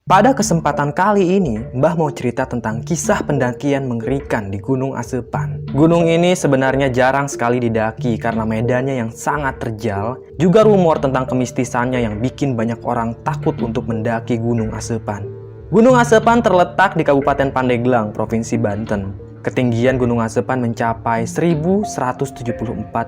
Pada kesempatan kali ini, Mbah mau cerita tentang kisah pendakian mengerikan di Gunung Asepan. Gunung ini sebenarnya jarang sekali didaki karena medannya yang sangat terjal. Juga rumor tentang kemistisannya yang bikin banyak orang takut untuk mendaki Gunung Asepan. Gunung Asepan terletak di Kabupaten Pandeglang, Provinsi Banten. Ketinggian Gunung Asepan mencapai 1174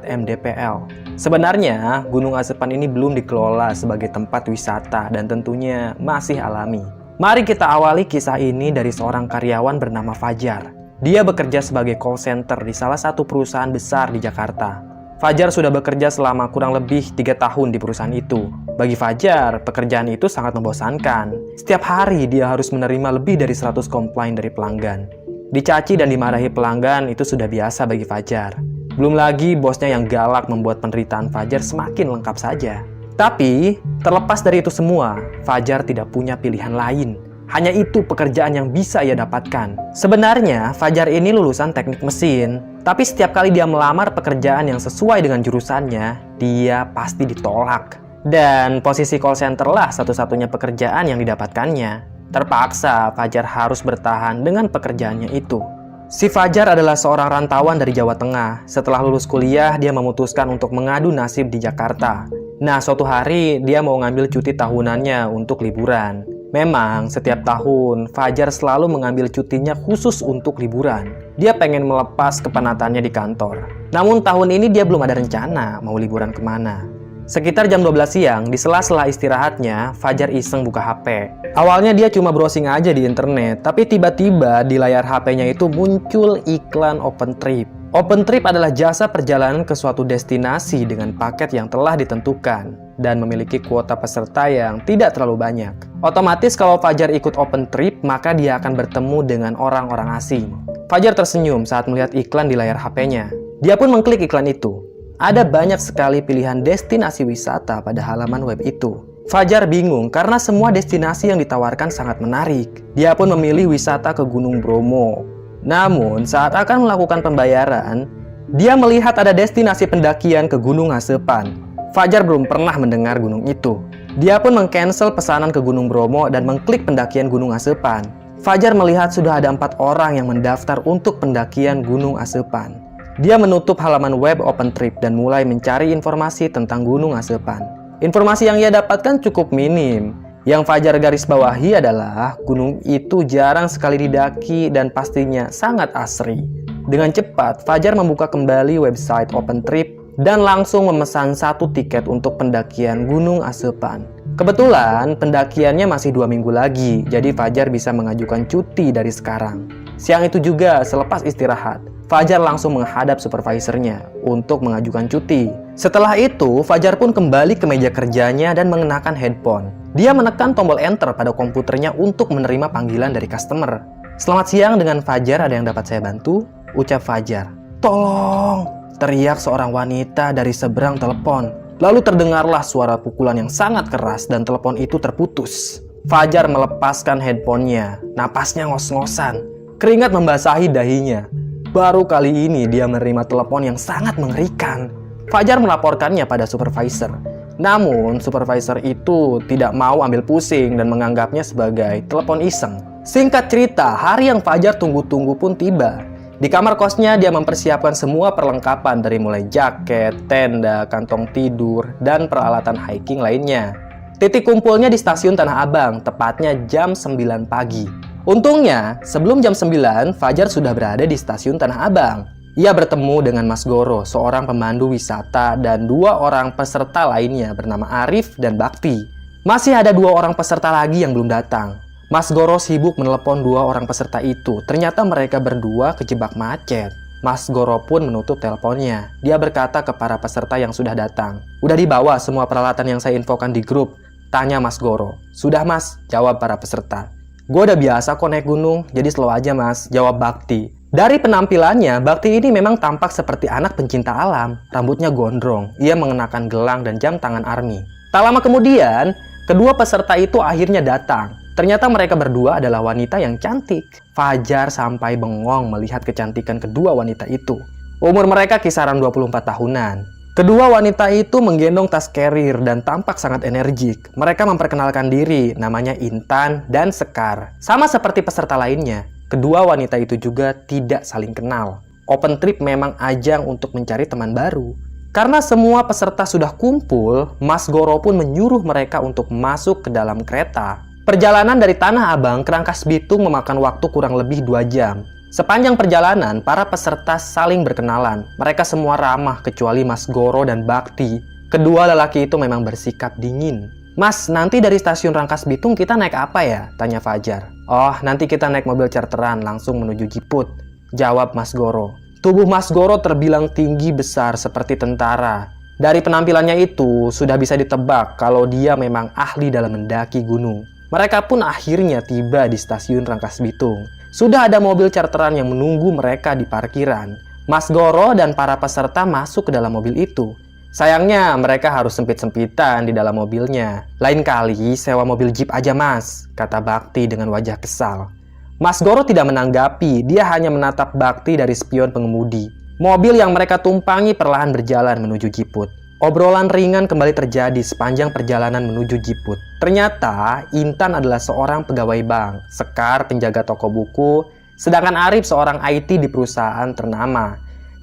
mdpl. Sebenarnya, Gunung Asepan ini belum dikelola sebagai tempat wisata dan tentunya masih alami. Mari kita awali kisah ini dari seorang karyawan bernama Fajar. Dia bekerja sebagai call center di salah satu perusahaan besar di Jakarta. Fajar sudah bekerja selama kurang lebih 3 tahun di perusahaan itu. Bagi Fajar, pekerjaan itu sangat membosankan. Setiap hari dia harus menerima lebih dari 100 komplain dari pelanggan. Dicaci dan dimarahi pelanggan itu sudah biasa bagi Fajar. Belum lagi bosnya yang galak membuat penderitaan Fajar semakin lengkap saja. Tapi, terlepas dari itu semua, Fajar tidak punya pilihan lain. Hanya itu pekerjaan yang bisa ia dapatkan. Sebenarnya, Fajar ini lulusan teknik mesin. Tapi setiap kali dia melamar pekerjaan yang sesuai dengan jurusannya, dia pasti ditolak. Dan posisi call center lah satu-satunya pekerjaan yang didapatkannya. Terpaksa, Fajar harus bertahan dengan pekerjaannya itu. Si Fajar adalah seorang rantauan dari Jawa Tengah. Setelah lulus kuliah, dia memutuskan untuk mengadu nasib di Jakarta. Nah, suatu hari dia mau ngambil cuti tahunannya untuk liburan. Memang, setiap tahun, Fajar selalu mengambil cutinya khusus untuk liburan. Dia pengen melepas kepanatannya di kantor. Namun tahun ini dia belum ada rencana mau liburan kemana. Sekitar jam 12 siang, di sela-sela istirahatnya, Fajar iseng buka HP. Awalnya dia cuma browsing aja di internet, tapi tiba-tiba di layar HP-nya itu muncul iklan OpenTrip. OpenTrip adalah jasa perjalanan ke suatu destinasi dengan paket yang telah ditentukan dan memiliki kuota peserta yang tidak terlalu banyak. Otomatis kalau Fajar ikut OpenTrip, maka dia akan bertemu dengan orang-orang asing. Fajar tersenyum saat melihat iklan di layar HP-nya. Dia pun mengklik iklan itu. Ada banyak sekali pilihan destinasi wisata pada halaman web itu. Fajar bingung karena semua destinasi yang ditawarkan sangat menarik. Dia pun memilih wisata ke Gunung Bromo. Namun, saat akan melakukan pembayaran, dia melihat ada destinasi pendakian ke Gunung Asepan. Fajar belum pernah mendengar gunung itu. Dia pun meng-cancel pesanan ke Gunung Bromo dan mengklik pendakian Gunung Asepan. Fajar melihat sudah ada 4 orang yang mendaftar untuk pendakian Gunung Asepan. Dia menutup halaman web OpenTrip dan mulai mencari informasi tentang Gunung Asepan. Informasi yang ia dapatkan cukup minim. Yang Fajar garis bawahi adalah gunung itu jarang sekali didaki dan pastinya sangat asri. Dengan cepat, Fajar membuka kembali website OpenTrip dan langsung memesan 1 tiket untuk pendakian Gunung Asepan. Kebetulan pendakiannya masih 2 minggu lagi, jadi Fajar bisa mengajukan cuti dari sekarang. Siang itu juga, selepas istirahat, Fajar langsung menghadap supervisornya untuk mengajukan cuti. Setelah itu, Fajar pun kembali ke meja kerjanya dan mengenakan headphone. Dia menekan tombol enter pada komputernya untuk menerima panggilan dari customer. "Selamat siang, dengan Fajar, ada yang dapat saya bantu?" ucap Fajar. "Tolong!" teriak seorang wanita dari seberang telepon. Lalu terdengarlah suara pukulan yang sangat keras dan telepon itu terputus. Fajar melepaskan headphone-nya. Napasnya ngos-ngosan. Keringat membasahi dahinya. Baru kali ini dia menerima telepon yang sangat mengerikan. Fajar melaporkannya pada supervisor. Namun, supervisor itu tidak mau ambil pusing dan menganggapnya sebagai telepon iseng. Singkat cerita, hari yang Fajar tunggu-tunggu pun tiba. Di kamar kosnya, dia mempersiapkan semua perlengkapan dari mulai jaket, tenda, kantong tidur, dan peralatan hiking lainnya. Titik kumpulnya di stasiun Tanah Abang, tepatnya jam 9 pagi. Untungnya, sebelum jam 9, Fajar sudah berada di stasiun Tanah Abang. Ia bertemu dengan Mas Goro, seorang pemandu wisata, dan 2 orang peserta lainnya bernama Arif dan Bakti. Masih ada 2 orang peserta lagi yang belum datang. Mas Goro sibuk menelepon 2 orang peserta itu. Ternyata mereka berdua kejebak macet. Mas Goro pun menutup teleponnya. Dia berkata ke para peserta yang sudah datang, "Udah dibawa semua peralatan yang saya infokan di grup?" tanya Mas Goro. "Sudah Mas," jawab para peserta. "Gue udah biasa kok naik gunung, jadi slow aja Mas," jawab Bakti. Dari penampilannya, Bakti ini memang tampak seperti anak pencinta alam. Rambutnya gondrong, ia mengenakan gelang dan jam tangan army. Tak lama kemudian, kedua peserta itu akhirnya datang. Ternyata mereka berdua adalah wanita yang cantik. Fajar sampai bengong melihat kecantikan kedua wanita itu. Umur mereka kisaran 24 tahunan. Kedua wanita itu menggendong tas carrier dan tampak sangat energik. Mereka memperkenalkan diri, namanya Intan dan Sekar. Sama seperti peserta lainnya, kedua wanita itu juga tidak saling kenal. Open trip memang ajang untuk mencari teman baru. Karena semua peserta sudah kumpul, Mas Goro pun menyuruh mereka untuk masuk ke dalam kereta. Perjalanan dari Tanah Abang ke Rangkas Bitung memakan waktu kurang lebih 2 jam. Sepanjang perjalanan, para peserta saling berkenalan. Mereka semua ramah kecuali Mas Goro dan Bakti. Kedua lelaki itu memang bersikap dingin. "Mas, nanti dari stasiun Rangkas Bitung kita naik apa ya?" tanya Fajar. "Oh, nanti kita naik mobil charteran langsung menuju Jiput," jawab Mas Goro. Tubuh Mas Goro terbilang tinggi besar seperti tentara. Dari penampilannya itu, sudah bisa ditebak kalau dia memang ahli dalam mendaki gunung. Mereka pun akhirnya tiba di stasiun Rangkas Bitung. Sudah ada mobil charteran yang menunggu mereka di parkiran. Mas Goro dan para peserta masuk ke dalam mobil itu. Sayangnya mereka harus sempit-sempitan di dalam mobilnya. "Lain kali sewa mobil jeep aja mas," kata Bakti dengan wajah kesal. Mas Goro tidak menanggapi, dia hanya menatap Bakti dari spion pengemudi. Mobil yang mereka tumpangi perlahan berjalan menuju Jiput. Obrolan ringan kembali terjadi sepanjang perjalanan menuju Jiput. Ternyata Intan adalah seorang pegawai bank, Sekar penjaga toko buku, sedangkan Arif seorang IT di perusahaan ternama.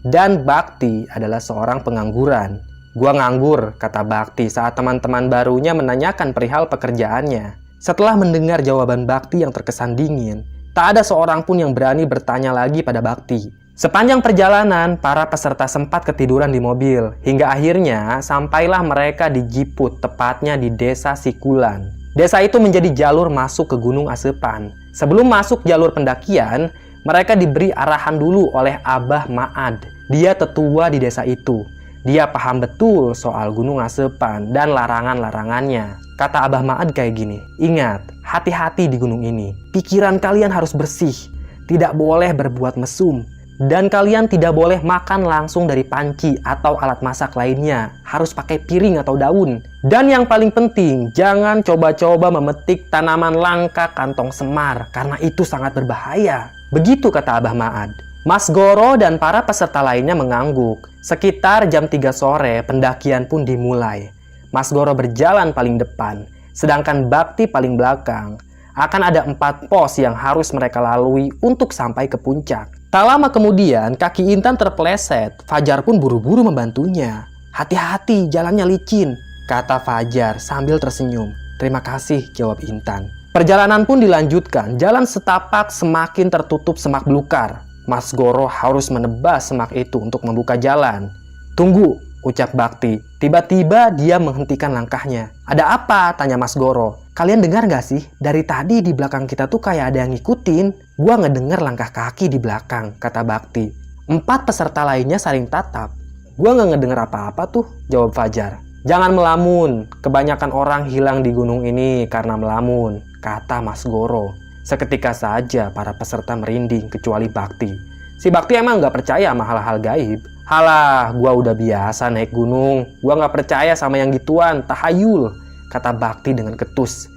Dan Bakti adalah seorang pengangguran. "Gua nganggur," kata Bakti saat teman-teman barunya menanyakan perihal pekerjaannya. Setelah mendengar jawaban Bakti yang terkesan dingin, tak ada seorang pun yang berani bertanya lagi pada Bakti. Sepanjang perjalanan, para peserta sempat ketiduran di mobil, hingga akhirnya sampailah mereka di Jiput, tepatnya di Desa Sikulan. Desa itu menjadi jalur masuk ke Gunung Asepan. Sebelum masuk jalur pendakian, mereka diberi arahan dulu oleh Abah Maad. Dia tetua di desa itu. Dia paham betul soal Gunung Asepan dan larangan-larangannya. Kata Abah Maad kayak gini, "Ingat, hati-hati di gunung ini. Pikiran kalian harus bersih. Tidak boleh berbuat mesum. Dan kalian tidak boleh makan langsung dari panci atau alat masak lainnya. Harus pakai piring atau daun. Dan yang paling penting, jangan coba-coba memetik tanaman langka kantong semar, karena itu sangat berbahaya." Begitu kata Abah Maad. Mas Goro dan para peserta lainnya mengangguk. Sekitar jam 3 sore, pendakian pun dimulai. Mas Goro berjalan paling depan, sedangkan Bakti paling belakang. Akan ada 4 pos yang harus mereka lalui untuk sampai ke puncak. Tak lama kemudian, kaki Intan terpeleset. Fajar pun buru-buru membantunya. "Hati-hati, jalannya licin," kata Fajar sambil tersenyum. "Terima kasih," jawab Intan. Perjalanan pun dilanjutkan. Jalan setapak semakin tertutup semak belukar. Mas Goro harus menebas semak itu untuk membuka jalan. "Tunggu," ucap Bakti. Tiba-tiba dia menghentikan langkahnya. "Ada apa?" tanya Mas Goro. "Kalian dengar gak sih? Dari tadi di belakang kita tuh kayak ada yang ngikutin." "Gua ngedenger langkah kaki di belakang," kata Bakti. 4 peserta lainnya saling tatap. "Gua nggak ngedenger apa-apa tuh," jawab Fajar. "Jangan melamun. Kebanyakan orang hilang di gunung ini karena melamun," kata Mas Goro. Seketika saja para peserta merinding kecuali Bakti. Si Bakti emang nggak percaya sama hal-hal gaib. "Halah, gua udah biasa naik gunung. Gua nggak percaya sama yang gituan, tahayul," kata Bakti dengan ketus.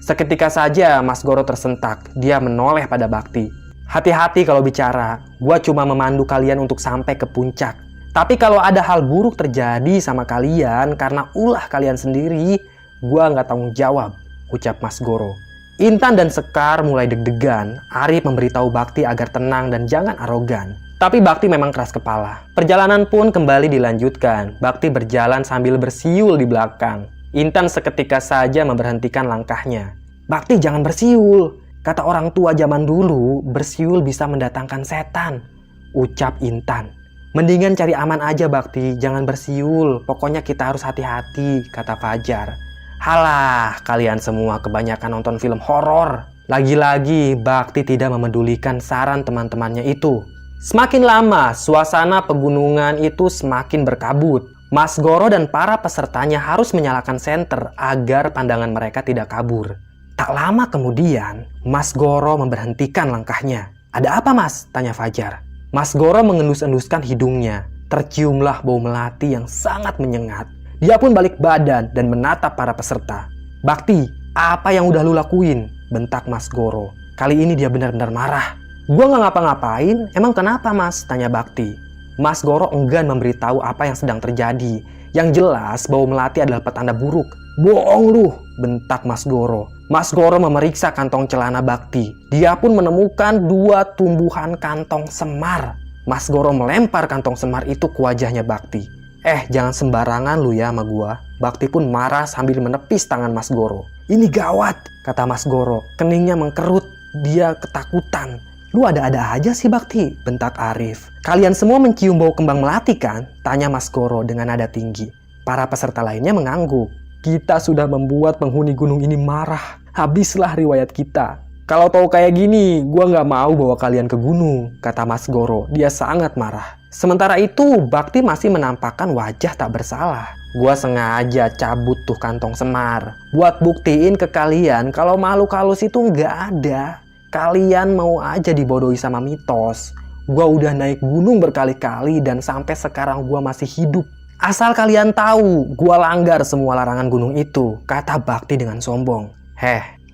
Seketika saja Mas Goro tersentak. Dia menoleh pada Bakti. "Hati-hati kalau bicara. Gua cuma memandu kalian untuk sampai ke puncak. Tapi kalau ada hal buruk terjadi sama kalian karena ulah kalian sendiri, gua nggak tanggung jawab," ucap Mas Goro. Intan dan Sekar mulai deg-degan. Arif memberitahu Bakti agar tenang dan jangan arogan. Tapi Bakti memang keras kepala. Perjalanan pun kembali dilanjutkan. Bakti berjalan sambil bersiul di belakang. Intan seketika saja memberhentikan langkahnya. "Bakti, jangan bersiul. Kata orang tua zaman dulu, bersiul bisa mendatangkan setan," ucap Intan. "Mendingan cari aman aja Bakti, jangan bersiul. Pokoknya kita harus hati-hati," kata Fajar. "Halah, kalian semua kebanyakan nonton film horor." Lagi-lagi Bakti tidak memedulikan saran teman-temannya itu. Semakin lama, suasana pegunungan itu semakin berkabut. Mas Goro dan para pesertanya harus menyalakan senter agar pandangan mereka tidak kabur. Tak lama kemudian, Mas Goro memberhentikan langkahnya. "Ada apa mas?" tanya Fajar. Mas Goro mengendus-enduskan hidungnya. Terciumlah bau melati yang sangat menyengat. Dia pun balik badan dan menatap para peserta. "Bakti, apa yang udah lu lakuin?" bentak Mas Goro. Kali ini dia benar-benar marah. "Gua nggak ngapa-ngapain, emang kenapa mas?" tanya Bakti. Mas Goro enggan memberitahu apa yang sedang terjadi. Yang jelas, bau melati adalah petanda buruk. "Bohong lu!" bentak Mas Goro. Mas Goro memeriksa kantong celana Bakti. Dia pun menemukan 2 tumbuhan kantong semar. Mas Goro melempar kantong semar itu ke wajahnya Bakti. Jangan sembarangan lu ya sama gua." Bakti pun marah sambil menepis tangan Mas Goro. "Ini gawat," kata Mas Goro. Keningnya mengkerut. Dia ketakutan. "Lu ada-ada aja sih Bakti," bentak Arif. "Kalian semua mencium bau kembang melati kan?" tanya Mas Goro dengan nada tinggi. Para peserta lainnya mengangguk. "Kita sudah membuat penghuni gunung ini marah. Habislah riwayat kita. Kalau tahu kayak gini, gua nggak mau bawa kalian ke gunung," kata Mas Goro. Dia sangat marah. Sementara itu, Bakti masih menampakkan wajah tak bersalah. "Gua sengaja cabut tuh kantong semar buat buktiin ke kalian kalau makhluk halus itu nggak ada. Kalian mau aja dibodohi sama mitos. Gua udah naik gunung berkali-kali dan sampai sekarang gua masih hidup. Asal kalian tahu, gua langgar semua larangan gunung itu," kata Bakti dengan sombong.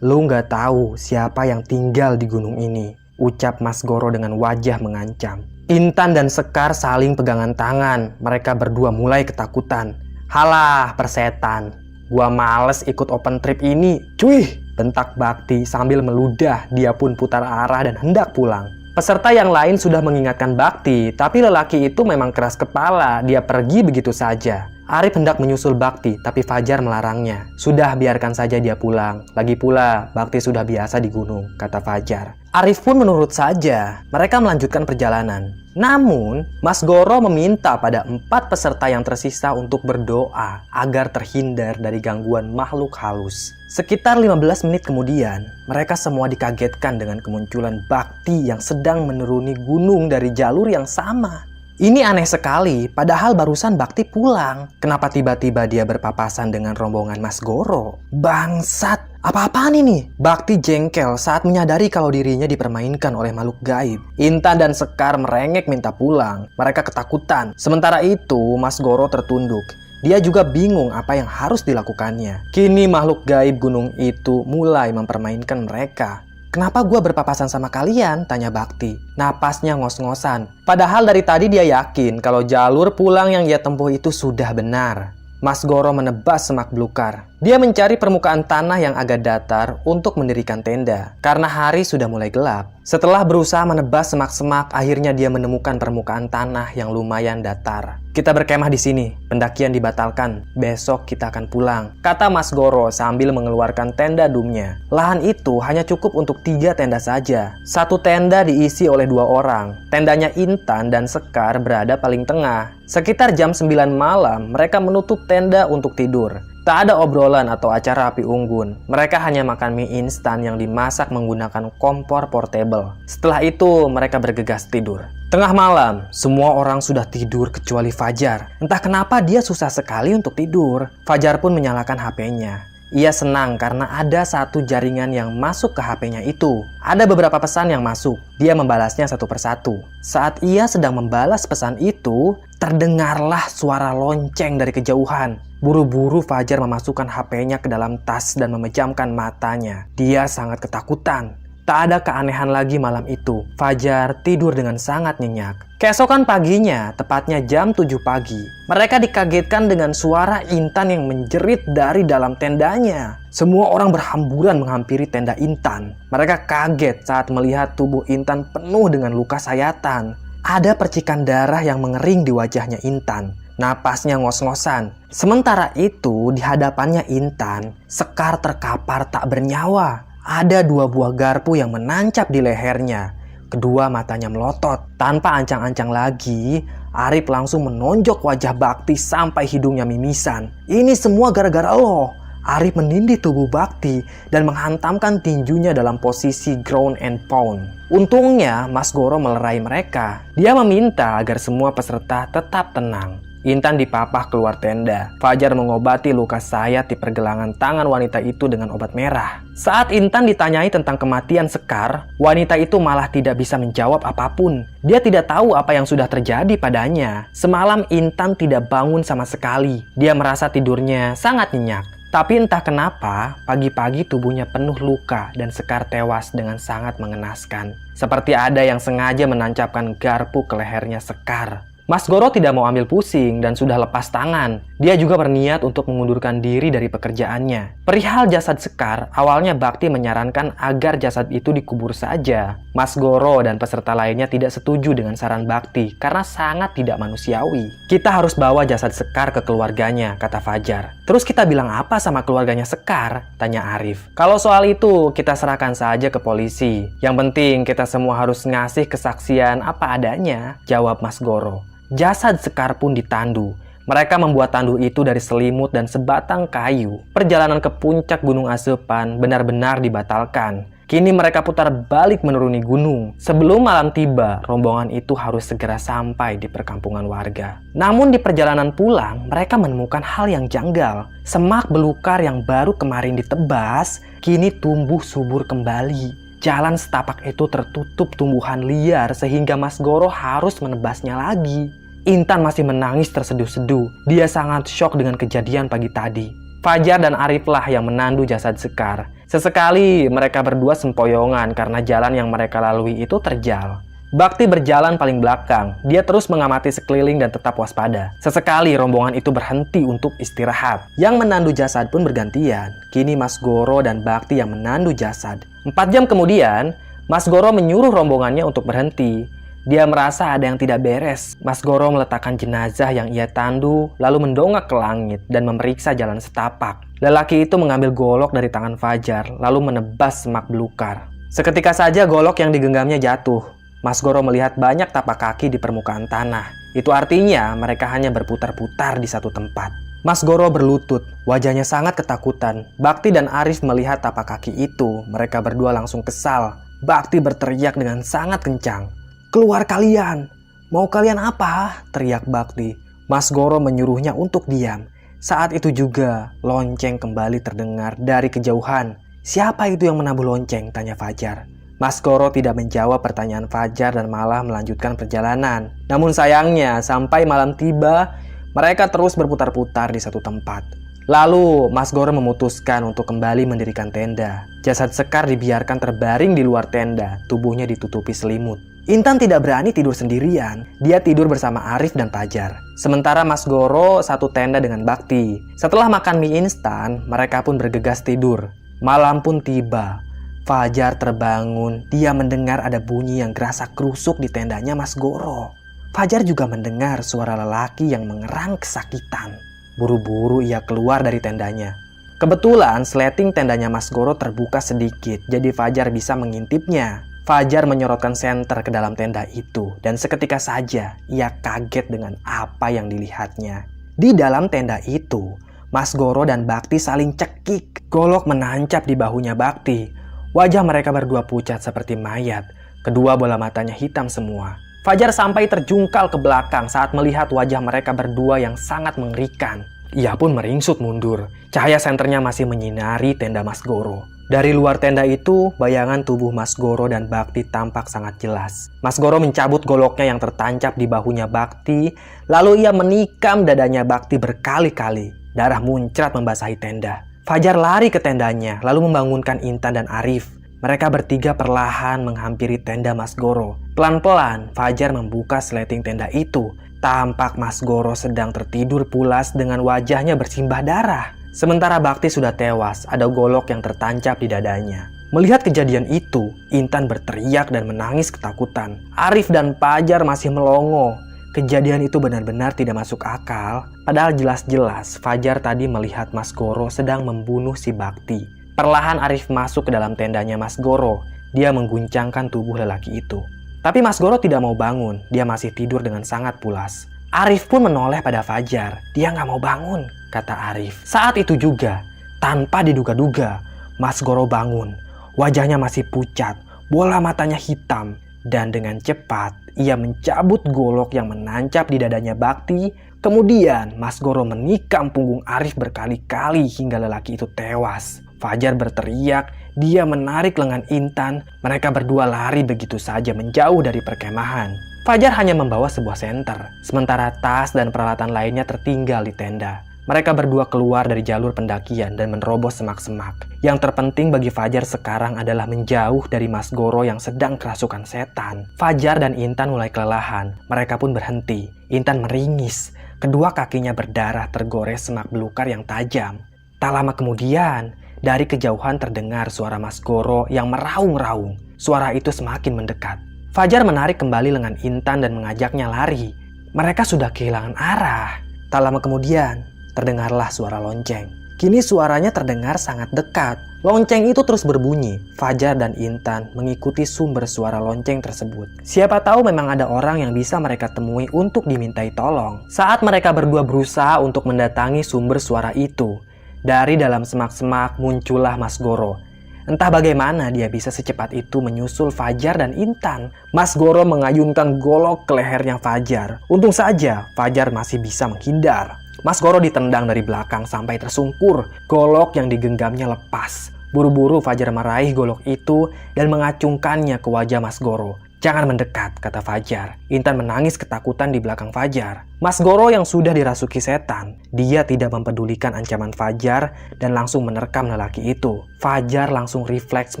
"Lu nggak tahu siapa yang tinggal di gunung ini," ucap Mas Goro dengan wajah mengancam. Intan dan Sekar saling pegangan tangan. Mereka berdua mulai ketakutan. "Halah, persetan. Gua males ikut open trip ini. Cuy!" bentak Bakti sambil meludah. Dia pun putar arah dan hendak pulang. Peserta yang lain sudah mengingatkan Bakti, tapi lelaki itu memang keras kepala. Dia pergi begitu saja. Arif hendak menyusul Bakti, tapi Fajar melarangnya. "Sudah, biarkan saja dia pulang. Lagi pula, Bakti sudah biasa di gunung," kata Fajar. Arif pun menurut saja. Mereka melanjutkan perjalanan. Namun, Mas Goro meminta pada 4 peserta yang tersisa untuk berdoa agar terhindar dari gangguan makhluk halus. Sekitar 15 menit kemudian, mereka semua dikagetkan dengan kemunculan Bakti yang sedang menuruni gunung dari jalur yang sama. Ini aneh sekali, padahal barusan Bakti pulang. Kenapa tiba-tiba dia berpapasan dengan rombongan Mas Goro? Bangsat, apa-apaan ini? Bakti jengkel saat menyadari kalau dirinya dipermainkan oleh makhluk gaib. Intan dan Sekar merengek minta pulang. Mereka ketakutan. Sementara itu, Mas Goro tertunduk. Dia juga bingung apa yang harus dilakukannya. Kini makhluk gaib gunung itu mulai mempermainkan mereka. "Kenapa gua berpapasan sama kalian?" tanya Bakti. Napasnya ngos-ngosan. Padahal dari tadi dia yakin kalau jalur pulang yang ia tempuh itu sudah benar. Mas Goro menebas semak belukar. Dia mencari permukaan tanah yang agak datar untuk mendirikan tenda. Karena hari sudah mulai gelap. Setelah berusaha menebas semak-semak, akhirnya dia menemukan permukaan tanah yang lumayan datar. "Kita berkemah di sini. Pendakian dibatalkan. Besok kita akan pulang," kata Mas Goro sambil mengeluarkan tenda dumnya. Lahan itu hanya cukup untuk 3 tenda saja. 1 tenda diisi oleh 2 orang. Tendanya Intan dan Sekar berada paling tengah. Sekitar jam 9 malam, mereka menutup tenda untuk tidur. Tak ada obrolan atau acara api unggun. Mereka hanya makan mie instan yang dimasak menggunakan kompor portable. Setelah itu, mereka bergegas tidur. Tengah malam, semua orang sudah tidur kecuali Fajar. Entah kenapa dia susah sekali untuk tidur. Fajar pun menyalakan HP-nya. Ia senang karena ada 1 jaringan yang masuk ke HP-nya itu. Ada beberapa pesan yang masuk. Dia membalasnya satu persatu. Saat ia sedang membalas pesan itu, terdengarlah suara lonceng dari kejauhan. Buru-buru Fajar memasukkan HP-nya ke dalam tas dan memejamkan matanya. Dia sangat ketakutan. Tak ada keanehan lagi malam itu. Fajar tidur dengan sangat nyenyak. Keesokan paginya, tepatnya jam 7 pagi, mereka dikagetkan dengan suara Intan yang menjerit dari dalam tendanya. Semua orang berhamburan menghampiri tenda Intan. Mereka kaget saat melihat tubuh Intan penuh dengan luka sayatan. Ada percikan darah yang mengering di wajahnya Intan. Napasnya ngos-ngosan. Sementara itu, di hadapannya Intan, Sekar terkapar tak bernyawa. Ada 2 buah garpu yang menancap di lehernya. Kedua matanya melotot. Tanpa ancang-ancang lagi, Arif langsung menonjok wajah Bakti sampai hidungnya mimisan. "Ini semua gara-gara lo." Arif menindih tubuh Bakti dan menghantamkan tinjunya dalam posisi ground and pound. Untungnya, Mas Goro melerai mereka. Dia meminta agar semua peserta tetap tenang. Intan dipapah keluar tenda. Fajar mengobati luka sayat di pergelangan tangan wanita itu dengan obat merah. Saat Intan ditanyai tentang kematian Sekar, wanita itu malah tidak bisa menjawab apapun. Dia tidak tahu apa yang sudah terjadi padanya. Semalam Intan tidak bangun sama sekali. Dia merasa tidurnya sangat nyenyak. Tapi entah kenapa, pagi-pagi tubuhnya penuh luka dan Sekar tewas dengan sangat mengenaskan. Seperti ada yang sengaja menancapkan garpu ke lehernya Sekar. Mas Goro tidak mau ambil pusing dan sudah lepas tangan. Dia juga berniat untuk mengundurkan diri dari pekerjaannya. Perihal jasad Sekar, awalnya Bakti menyarankan agar jasad itu dikubur saja. Mas Goro dan peserta lainnya tidak setuju dengan saran Bakti karena sangat tidak manusiawi. Kita harus bawa jasad Sekar ke keluarganya, kata Fajar. Terus kita bilang apa sama keluarganya Sekar? Tanya Arif. Kalau soal itu, kita serahkan saja ke polisi. Yang penting kita semua harus ngasih kesaksian apa adanya, jawab Mas Goro. Jasad Sekar pun ditandu. Mereka membuat tandu itu dari selimut dan sebatang kayu. Perjalanan ke puncak Gunung Asepan benar-benar dibatalkan. Kini mereka putar balik menuruni gunung. Sebelum malam tiba, rombongan itu harus segera sampai di perkampungan warga. Namun di perjalanan pulang, mereka menemukan hal yang janggal. Semak belukar yang baru kemarin ditebas, kini tumbuh subur kembali. Jalan setapak itu tertutup tumbuhan liar sehingga Mas Goro harus menebasnya lagi. Intan masih menangis terseduh-seduh. Dia sangat syok dengan kejadian pagi tadi. Fajar dan Arif lah yang menandu jasad Sekar. Sesekali mereka berdua sempoyongan karena jalan yang mereka lalui itu terjal. Bakti berjalan paling belakang. Dia terus mengamati sekeliling dan tetap waspada. Sesekali rombongan itu berhenti untuk istirahat. Yang menandu jasad pun bergantian. Kini Mas Goro dan Bakti yang menandu jasad. 4 jam kemudian, Mas Goro menyuruh rombongannya untuk berhenti. Dia merasa ada yang tidak beres. Mas Goro meletakkan jenazah yang ia tandu, lalu mendongak ke langit dan memeriksa jalan setapak. Lelaki itu mengambil golok dari tangan Fajar, lalu menebas semak belukar. Seketika saja golok yang digenggamnya jatuh. Mas Goro melihat banyak tapak kaki di permukaan tanah. Itu artinya mereka hanya berputar-putar di satu tempat. Mas Goro berlutut, wajahnya sangat ketakutan. Bakti dan Arif melihat tapak kaki itu. Mereka berdua langsung kesal. Bakti berteriak dengan sangat kencang. "Keluar kalian! Mau kalian apa?" teriak Bakti. Mas Goro menyuruhnya untuk diam. Saat itu juga, lonceng kembali terdengar dari kejauhan. "Siapa itu yang menabuh lonceng?" tanya Fajar. Mas Goro tidak menjawab pertanyaan Fajar dan malah melanjutkan perjalanan. Namun sayangnya, sampai malam tiba, mereka terus berputar-putar di satu tempat. Lalu, Mas Goro memutuskan untuk kembali mendirikan tenda. Jasad Sekar dibiarkan terbaring di luar tenda, tubuhnya ditutupi selimut. Intan tidak berani tidur sendirian. Dia tidur bersama Arif dan Fajar. Sementara Mas Goro satu tenda dengan Bakti. Setelah makan mie instan, mereka pun bergegas tidur. Malam pun tiba. Fajar terbangun. Dia mendengar ada bunyi yang gerasak-gerusuk di tendanya Mas Goro. Fajar juga mendengar suara lelaki yang mengerang kesakitan. Buru-buru ia keluar dari tendanya. Kebetulan sleting tendanya Mas Goro terbuka sedikit, jadi Fajar bisa mengintipnya. Fajar menyorotkan senter ke dalam tenda itu, dan seketika saja ia kaget dengan apa yang dilihatnya. Di dalam tenda itu, Mas Goro dan Bakti saling cekik. Golok menancap di bahunya Bakti. Wajah mereka berdua pucat seperti mayat. Kedua bola matanya hitam semua. Fajar sampai terjungkal ke belakang saat melihat wajah mereka berdua yang sangat mengerikan. Ia pun meringsut mundur. Cahaya senternya masih menyinari tenda Mas Goro. Dari luar tenda itu, bayangan tubuh Mas Goro dan Bakti tampak sangat jelas. Mas Goro mencabut goloknya yang tertancap di bahunya Bakti, lalu ia menikam dadanya Bakti berkali-kali. Darah muncrat membasahi tenda. Fajar lari ke tendanya, lalu membangunkan Intan dan Arif. Mereka bertiga perlahan menghampiri tenda Mas Goro. Pelan-pelan, Fajar membuka sleting tenda itu. Tampak Mas Goro sedang tertidur pulas dengan wajahnya bersimbah darah. Sementara Bakti sudah tewas, ada golok yang tertancap di dadanya. Melihat kejadian itu, Intan berteriak dan menangis ketakutan. Arif dan Fajar masih melongo. Kejadian itu benar-benar tidak masuk akal. Padahal jelas-jelas Fajar tadi melihat Mas Goro sedang membunuh si Bakti. Perlahan Arif masuk ke dalam tendanya Mas Goro. Dia mengguncangkan tubuh lelaki itu. Tapi Mas Goro tidak mau bangun. Dia masih tidur dengan sangat pulas. Arif pun menoleh pada Fajar. "Dia nggak mau bangun," kata Arif. Saat itu juga, tanpa diduga-duga, Mas Goro bangun. Wajahnya masih pucat, bola matanya hitam, dan dengan cepat ia mencabut golok yang menancap di dadanya Bakti. Kemudian Mas Goro menikam punggung Arif berkali-kali hingga lelaki itu tewas. Fajar berteriak, dia menarik lengan Intan. Mereka berdua lari begitu saja menjauh dari perkemahan. Fajar hanya membawa sebuah senter, sementara tas dan peralatan lainnya tertinggal di tenda. Mereka berdua keluar dari jalur pendakian dan menerobos semak-semak. Yang terpenting bagi Fajar sekarang adalah menjauh dari Mas Goro yang sedang kerasukan setan. Fajar dan Intan mulai kelelahan. Mereka pun berhenti. Intan meringis. Kedua kakinya berdarah tergores semak belukar yang tajam. Tak lama kemudian, dari kejauhan terdengar suara Mas Goro yang meraung-raung. Suara itu semakin mendekat. Fajar menarik kembali lengan Intan dan mengajaknya lari. Mereka sudah kehilangan arah. Tak lama kemudian, terdengarlah suara lonceng. Kini suaranya terdengar sangat dekat. Lonceng itu terus berbunyi. Fajar dan Intan mengikuti sumber suara lonceng tersebut. Siapa tahu memang ada orang yang bisa mereka temui untuk dimintai tolong. Saat mereka berdua berusaha untuk mendatangi sumber suara itu, dari dalam semak-semak muncullah Mas Goro. Entah bagaimana dia bisa secepat itu menyusul Fajar dan Intan. Mas Goro mengayunkan golok ke lehernya Fajar. Untung saja Fajar masih bisa menghindar. Mas Goro ditendang dari belakang sampai tersungkur. Golok yang digenggamnya lepas. Buru-buru Fajar meraih golok itu dan mengacungkannya ke wajah Mas Goro. "Jangan mendekat," kata Fajar. Intan menangis ketakutan di belakang Fajar. Mas Goro yang sudah dirasuki setan, dia tidak mempedulikan ancaman Fajar dan langsung menerkam lelaki itu. Fajar langsung refleks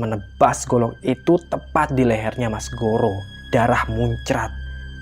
menebas golok itu tepat di lehernya Mas Goro. Darah muncrat.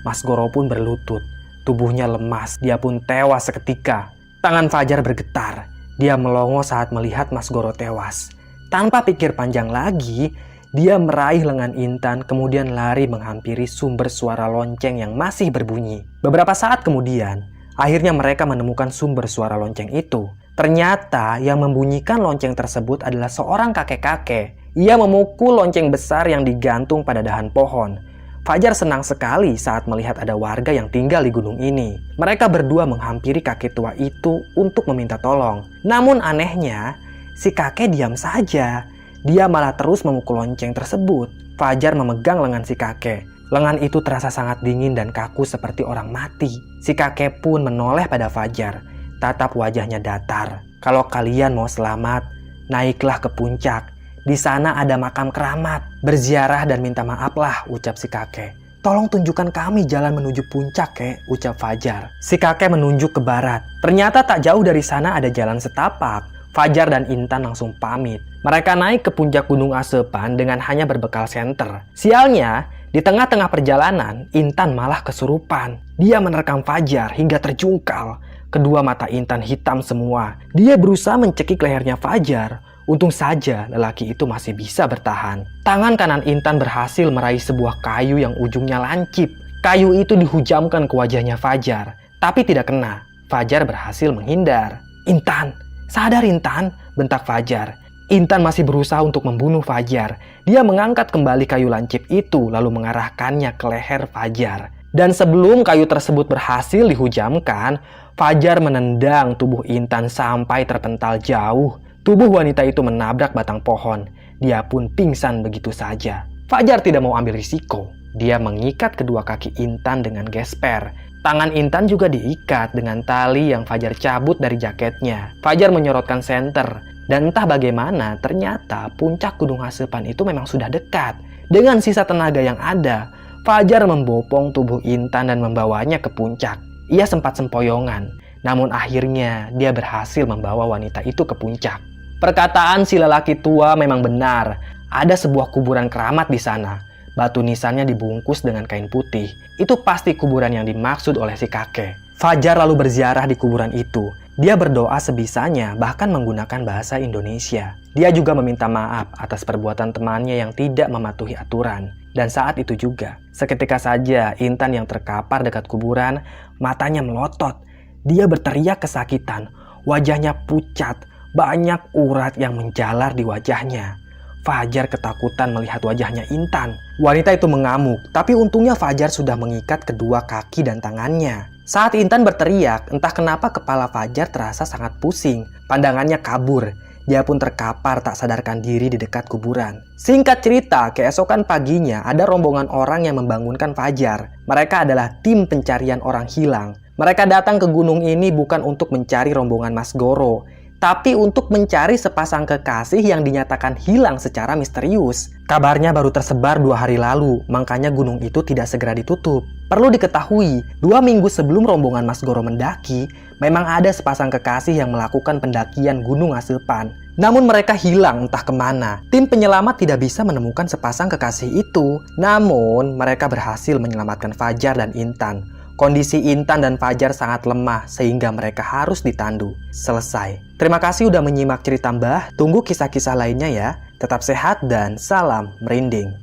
Mas Goro pun berlutut. Tubuhnya lemas, dia pun tewas seketika. Tangan Fajar bergetar. Dia melongo saat melihat Mas Goro tewas. Tanpa pikir panjang lagi, dia meraih lengan Intan kemudian lari menghampiri sumber suara lonceng yang masih berbunyi. Beberapa saat kemudian, akhirnya mereka menemukan sumber suara lonceng itu. Ternyata yang membunyikan lonceng tersebut adalah seorang kakek-kakek. Ia memukul lonceng besar yang digantung pada dahan pohon. Fajar senang sekali saat melihat ada warga yang tinggal di gunung ini. Mereka berdua menghampiri kakek tua itu untuk meminta tolong. Namun anehnya, si kakek diam saja. Dia malah terus memukul lonceng tersebut. Fajar memegang lengan si kakek. Lengan itu terasa sangat dingin dan kaku seperti orang mati. Si kakek pun menoleh pada Fajar. Tatap wajahnya datar. "Kalau kalian mau selamat, naiklah ke puncak. Di sana ada makam keramat. Berziarah dan minta maaflah," ucap si kakek. "Tolong tunjukkan kami jalan menuju puncak, kek," ucap Fajar. Si kakek menunjuk ke barat. Ternyata tak jauh dari sana ada jalan setapak. Fajar dan Intan langsung pamit. Mereka naik ke puncak Gunung Asepan dengan hanya berbekal senter. Sialnya, di tengah-tengah perjalanan, Intan malah kesurupan. Dia menerkam Fajar hingga terjungkal. Kedua mata Intan hitam semua. Dia berusaha mencekik lehernya Fajar. Untung saja lelaki itu masih bisa bertahan. Tangan kanan Intan berhasil meraih sebuah kayu yang ujungnya lancip. Kayu itu dihujamkan ke wajahnya Fajar, tapi tidak kena. Fajar berhasil menghindar. "Intan, sadar Intan," bentak Fajar. Intan masih berusaha untuk membunuh Fajar. Dia mengangkat kembali kayu lancip itu lalu mengarahkannya ke leher Fajar. Dan sebelum kayu tersebut berhasil dihujamkan, Fajar menendang tubuh Intan sampai terpental jauh. Tubuh wanita itu menabrak batang pohon. Dia pun pingsan begitu saja. Fajar tidak mau ambil risiko. Dia mengikat kedua kaki Intan dengan gesper. Tangan Intan juga diikat dengan tali yang Fajar cabut dari jaketnya. Fajar menyorotkan senter. Dan entah bagaimana, ternyata puncak Gunung Asepan itu memang sudah dekat. Dengan sisa tenaga yang ada, Fajar membopong tubuh Intan dan membawanya ke puncak. Ia sempat sempoyongan. Namun akhirnya dia berhasil membawa wanita itu ke puncak. Perkataan si lelaki tua memang benar. Ada sebuah kuburan keramat di sana. Batu nisannya dibungkus dengan kain putih. Itu pasti kuburan yang dimaksud oleh si kakek. Fajar lalu berziarah di kuburan itu. Dia berdoa sebisanya, bahkan menggunakan bahasa Indonesia. Dia juga meminta maaf atas perbuatan temannya yang tidak mematuhi aturan. Dan saat itu juga, seketika saja Intan yang terkapar dekat kuburan, matanya melotot. Dia berteriak kesakitan. Wajahnya pucat. Banyak urat yang menjalar di wajahnya. Fajar ketakutan melihat wajahnya Intan. Wanita itu mengamuk, tapi untungnya Fajar sudah mengikat kedua kaki dan tangannya. Saat Intan berteriak, entah kenapa kepala Fajar terasa sangat pusing. Pandangannya kabur. Dia pun terkapar tak sadarkan diri di dekat kuburan. Singkat cerita, keesokan paginya ada rombongan orang yang membangunkan Fajar. Mereka adalah tim pencarian orang hilang. Mereka datang ke gunung ini bukan untuk mencari rombongan Mas Goro, tapi untuk mencari sepasang kekasih yang dinyatakan hilang secara misterius. Kabarnya baru tersebar 2 hari lalu, makanya gunung itu tidak segera ditutup. Perlu diketahui, 2 minggu sebelum rombongan Mas Goro mendaki, memang ada sepasang kekasih yang melakukan pendakian Gunung Asepan. Namun mereka hilang entah kemana. Tim penyelamat tidak bisa menemukan sepasang kekasih itu. Namun mereka berhasil menyelamatkan Fajar dan Intan. Kondisi Intan dan Fajar sangat lemah sehingga mereka harus ditandu. Selesai. Terima kasih udah menyimak cerita Mbah. Tunggu kisah-kisah lainnya ya. Tetap sehat dan salam merinding.